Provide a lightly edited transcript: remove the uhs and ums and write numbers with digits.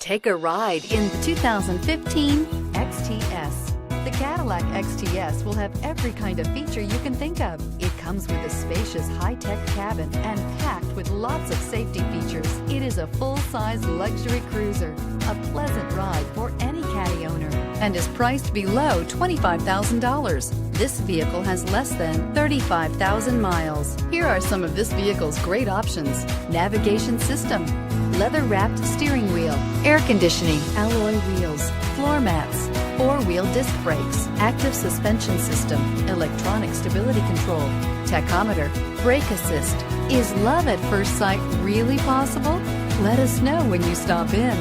Take a ride in the 2015 XTS. The Cadillac XTS will have every kind of feature you can think of. It comes with a spacious high-tech cabin and packed with lots of safety features. It is a full-size luxury cruiser, a pleasant ride for any Caddy owner, and is priced below $25,000. This vehicle has less than 35,000 miles. Here are some of this vehicle's great options: navigation system, leather-wrapped steering wheel, air conditioning, alloy wheels, floor mats, four-wheel disc brakes, active suspension system, electronic stability control, tachometer, brake assist. Is love at first sight really possible? Let us know when you stop in.